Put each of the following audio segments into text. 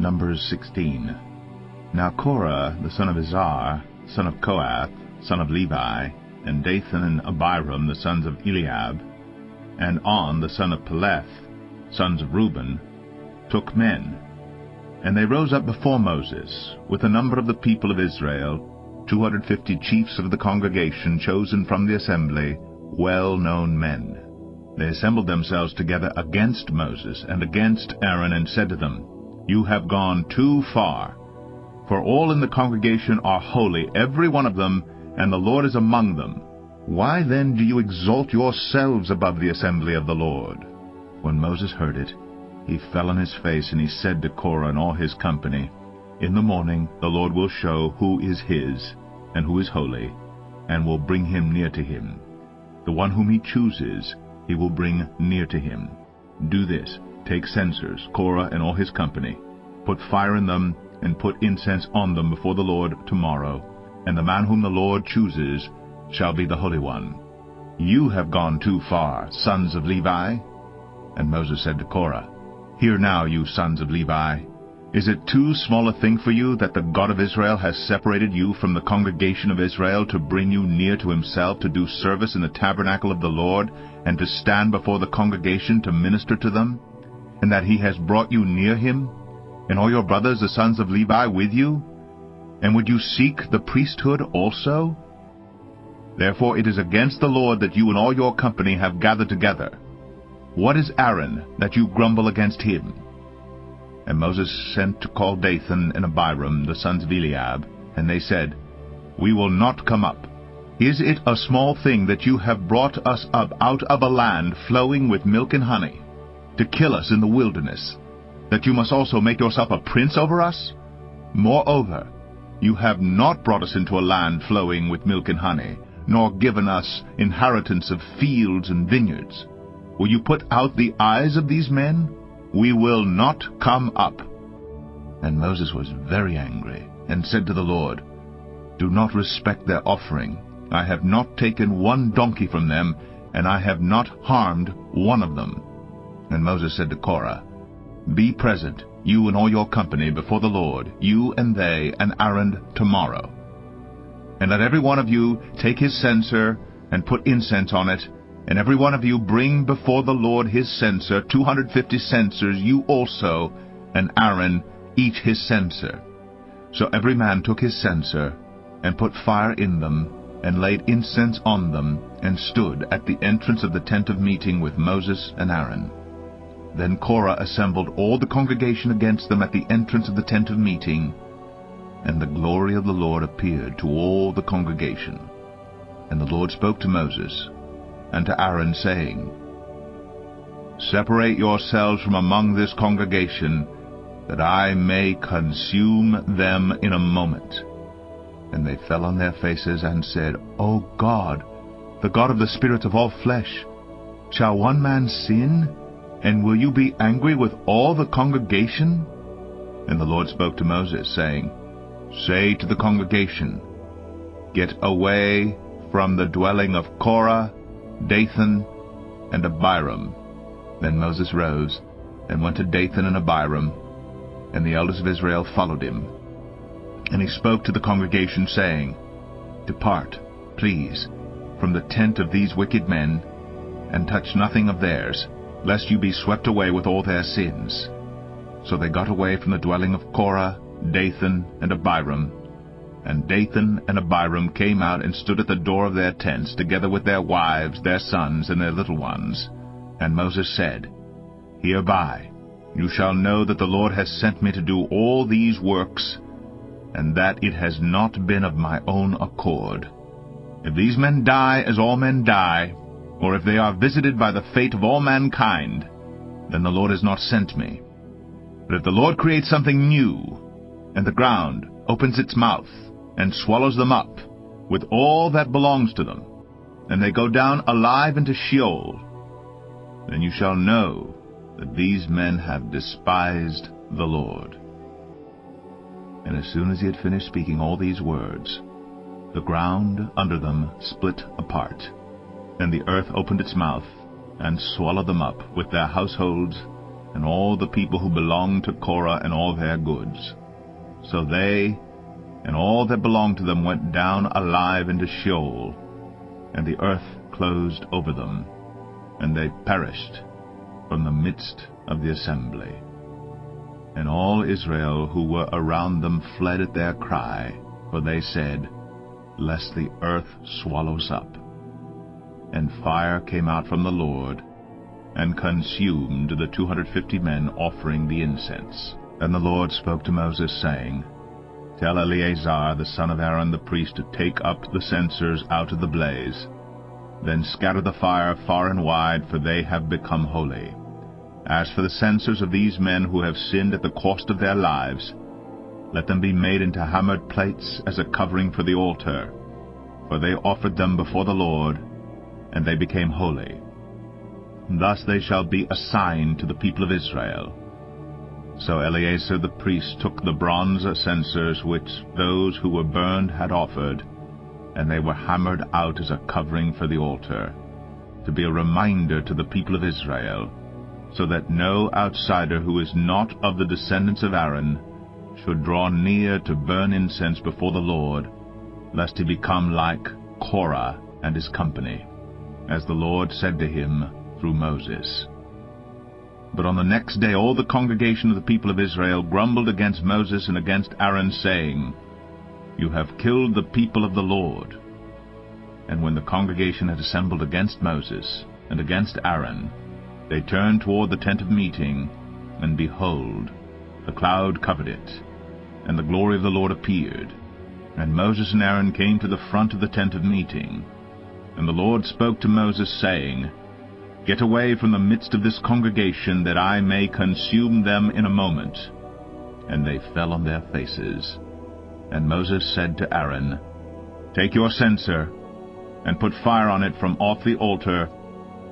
Numbers 16. Now Korah, the son of Izhar, son of Kohath, son of Levi, and Dathan and Abiram, the sons of Eliab, and On, the son of Peleth, sons of Reuben, took men. And they rose up before Moses, with the number of the people of Israel, 250 chiefs of the congregation, chosen from the assembly, well-known men. They assembled themselves together against Moses and against Aaron, and said to them, You have gone too far. For all in the congregation are holy, every one of them, and the Lord is among them. Why then do you exalt yourselves above the assembly of the Lord? When Moses heard it, he fell on his face, and he said to Korah and all his company, In the morning the Lord will show who is his, and who is holy, and will bring him near to him. The one whom he chooses he will bring near to him. Do this, take censers, Korah and all his company, put fire in them, and put incense on them before the Lord tomorrow, and the man whom the Lord chooses shall be the Holy One. You have gone too far, sons of Levi. And Moses said to Korah, Hear now, you sons of Levi. Is it too small a thing for you that the God of Israel has separated you from the congregation of Israel to bring you near to himself, to do service in the tabernacle of the Lord, and to stand before the congregation to minister to them? And that he has brought you near him, and all your brothers the sons of Levi with you? And would you seek the priesthood also? Therefore it is against the Lord that you and all your company have gathered together. What is Aaron, that you grumble against him? And Moses sent to call Dathan and Abiram, the sons of Eliab, and they said, We will not come up. Is it a small thing that you have brought us up out of a land flowing with milk and honey, to kill us in the wilderness, that you must also make yourself a prince over us? Moreover, you have not brought us into a land flowing with milk and honey, nor given us inheritance of fields and vineyards. Will you put out the eyes of these men? We will not come up. And Moses was very angry, and said to the Lord, Do not respect their offering. I have not taken one donkey from them, and I have not harmed one of them. And Moses said to Korah, Be present, you and all your company, before the Lord, you and they and Aaron, tomorrow. And let every one of you take his censer, and put incense on it, and every one of you bring before the Lord his censer, 250 censers, you also, and Aaron, each his censer. So every man took his censer, and put fire in them, and laid incense on them, and stood at the entrance of the tent of meeting with Moses and Aaron. Then Korah assembled all the congregation against them at the entrance of the tent of meeting, and the glory of the Lord appeared to all the congregation. And the Lord spoke to Moses and to Aaron, saying, Separate yourselves from among this congregation, that I may consume them in a moment. And they fell on their faces and said, O God, the God of the spirits of all flesh, shall one man sin? And will you be angry with all the congregation? And the Lord spoke to Moses, saying, Say to the congregation, Get away from the dwelling of Korah, Dathan, and Abiram. Then Moses rose, and went to Dathan and Abiram, and the elders of Israel followed him. And he spoke to the congregation, saying, Depart, please, from the tent of these wicked men, and touch nothing of theirs, lest you be swept away with all their sins. So they got away from the dwelling of Korah, Dathan, and Abiram. And Dathan and Abiram came out and stood at the door of their tents, together with their wives, their sons, and their little ones. And Moses said, Hereby you shall know that the Lord has sent me to do all these works, and that it has not been of my own accord. If these men die as all men die, or if they are visited by the fate of all mankind, then the Lord has not sent me. But if the Lord creates something new, and the ground opens its mouth, and swallows them up, with all that belongs to them, and they go down alive into Sheol, then you shall know that these men have despised the Lord. And as soon as he had finished speaking all these words, the ground under them split apart, and the earth opened its mouth, and swallowed them up with their households, and all the people who belonged to Korah and all their goods. So they and all that belonged to them went down alive into Sheol, and the earth closed over them, and they perished from the midst of the assembly. And all Israel who were around them fled at their cry, for they said, Lest the earth swallow us up. And fire came out from the Lord, and consumed the 250 men offering the incense. And the Lord spoke to Moses, saying, Tell Eleazar the son of Aaron the priest to take up the censers out of the blaze. Then scatter the fire far and wide, for they have become holy. As for the censers of these men who have sinned at the cost of their lives, let them be made into hammered plates as a covering for the altar, for they offered them before the Lord, and they became holy. Thus they shall be a sign to the people of Israel. So Eleazar the priest took the bronze censers which those who were burned had offered, and they were hammered out as a covering for the altar, to be a reminder to the people of Israel, so that no outsider who is not of the descendants of Aaron should draw near to burn incense before the Lord, lest he become like Korah and his company, as the Lord said to him through Moses. But on the next day all the congregation of the people of Israel grumbled against Moses and against Aaron, saying, You have killed the people of the Lord. And when the congregation had assembled against Moses and against Aaron, they turned toward the tent of meeting, and behold, the cloud covered it, and the glory of the Lord appeared. And Moses and Aaron came to the front of the tent of meeting. And the Lord spoke to Moses, saying, Get away from the midst of this congregation, that I may consume them in a moment. And they fell on their faces. And Moses said to Aaron, Take your censer, and put fire on it from off the altar,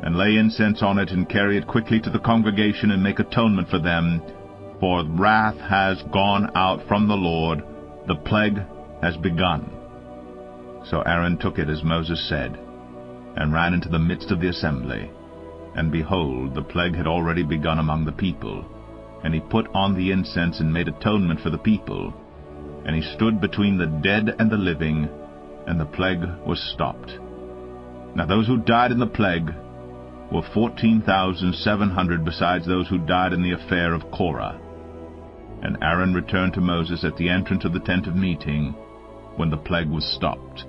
and lay incense on it, and carry it quickly to the congregation, and make atonement for them. For wrath has gone out from the Lord, the plague has begun. So Aaron took it as Moses said, and ran into the midst of the assembly. And behold, the plague had already begun among the people. And he put on the incense and made atonement for the people. And he stood between the dead and the living, and the plague was stopped. Now those who died in the plague were 14,700, besides those who died in the affair of Korah. And Aaron returned to Moses at the entrance of the tent of meeting, when the plague was stopped.